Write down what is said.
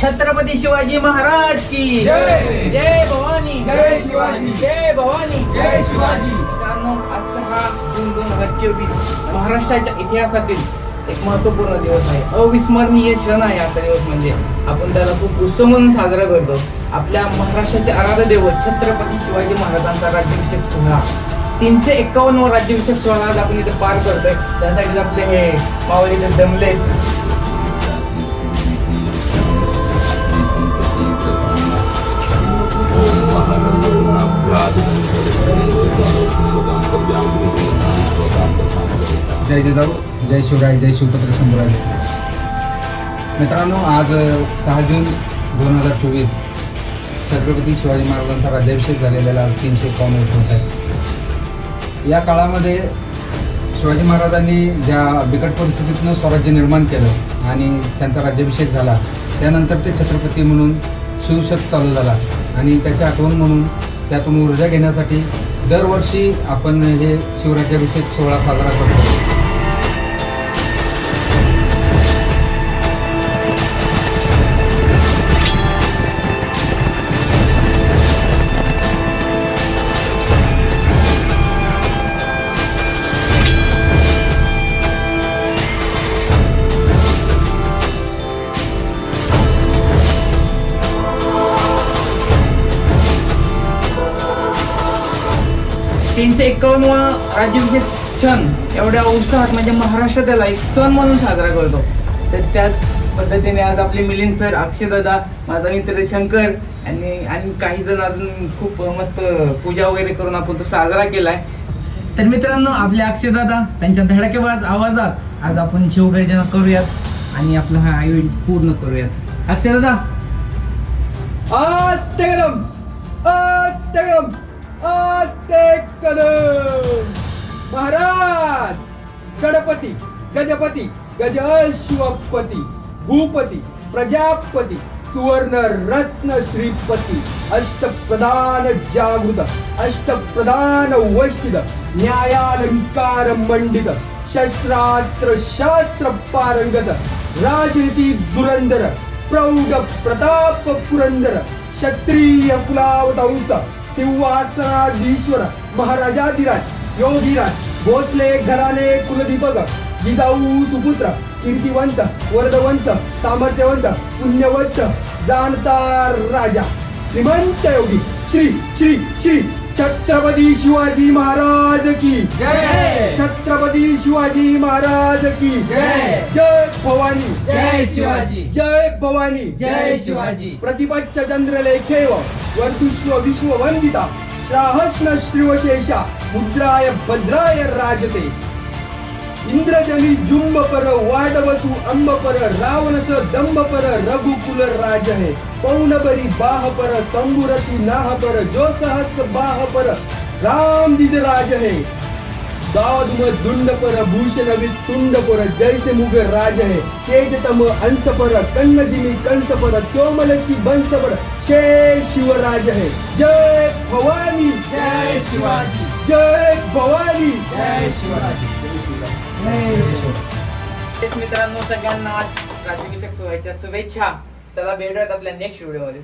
छत्रपती शिवाजी महाराज की जय. जय भवानी, जय शिवाजी. जय भवानी, जय शिवाजी. मित्रांनो, आज 6 जून 2024 महाराष्ट्राच्या इतिहासातील एक महत्त्वपूर्ण दिवस आहे. अविस्मरणीय क्षण आहे आजचा दिवस. म्हणजे आपण त्याला खूप उत्सव म्हणून साजरा करतो. आपल्या महाराष्ट्राचे आराध्य दैवत छत्रपती शिवाजी महाराजांचा राज्याभिषेक सोहळा 351 वा राज्याभिषेक सोहळा आज आपण इथे पार करतोय. त्यासाठी आपले हे मावळ इथे दमले. जय जिजाऊ, जय शिवराय, जय शिवपुत्र शंभूराज. मित्रांनो, आज 6 जून 2024 छत्रपती शिवाजी महाराजांचा राज्याभिषेक झालेला आज 351 वर्ष होत आहे. या काळामध्ये शिवाजी महाराजांनी ज्या बिकट परिस्थितीतून स्वराज्य निर्माण केलं आणि त्यांचा राज्याभिषेक झाला, त्यानंतर ते छत्रपती म्हणून शिवशक चालू झाला आणि त्याची आठवण म्हणून त्यातून ऊर्जा घेण्यासाठी दरवर्षी आपण हे शिवराज्याभिषेक सोहळा साजरा करतो. तीनशे 51वा राज्याभिषेक क्षण एवढ्या उत्साहात म्हणजे महाराष्ट्र त्याला एक सण म्हणून साजरा करतो. तर त्याच पद्धतीने आज आपले मिलिंद सर, अक्षयदादा, माझा मित्र शंकर आणि काही जण अजून खूप मस्त पूजा वगैरे करून आपण तो साजरा केलाय. तर मित्रांनो, आपले अक्षयदादा त्यांच्या धडाकेबाज आवाजात आज आपण शिवगर्जना करूयात आणि आपला हा इव्हेंट पूर्ण करूयात. अक्षयदादा, आस्ते कदम, आस्ते कदम, आस्ते कदम. महाराज गणपती, गजपती, गजशिवपती, भूपती, प्रजापती, सुवर्ण रत्न श्रीपती, अष्टप्रधान जागृत, अष्टप्रधान वैष्टित, न्यायालंकार मंडित, शस्त्रास्त्र शास्त्र पारंगत, राजनीती दुरंदर, प्रौढ प्रताप पुरंदर, क्षत्रिय कुलावतंस, सिंहासनाधीश्वर, महाराजाधिराज, योगीराज, भोसले घराणे कुलदीपक, जिजाऊ सुपुत्र, कीर्तिवंत, वरदवंत, सामर्थ्यवंत, पुण्यवंत, जाणता राजा, श्रीमंत योगी, श्री श्री श्री छत्रपती शिवाजी महाराज की जय. छत्रपती शिवाजी महाराज की जय. जय भवानी, जय शिवाजी, जय भवानी, जय शिवाजी. प्रतिपच्च चंद्रलेखेव वर्तुष्व विश्ववंदिता, श्राहस्न श्रीवशेषा, मुद्राय भद्राय राजते, इंद्रजनी जुंबपर, वाडवसु अंबपर, रावणस दंबपर, रघुकुल राज है, पौनबरी बाहपर, संबुरती नाहपर, जो सहस्र बाहपर, राम द्विजराज है, दादुम दुंडपर, भूषण तुंडपर, जैसे मुग राज है, तेजतम अंसपर, कन्नजिमी कंसपर, तोमलची बंसपर, शेर शिवराज है. जय भवानी, जय शिवाजी, जय भवानी, जय शिवराज. तेच मित्रांनो, सगळ्यांना आज राज्याभिषेक सोहळ्याच्या शुभेच्छा. चला भेटूयात आपल्या नेक्स्ट व्हिडिओमध्ये.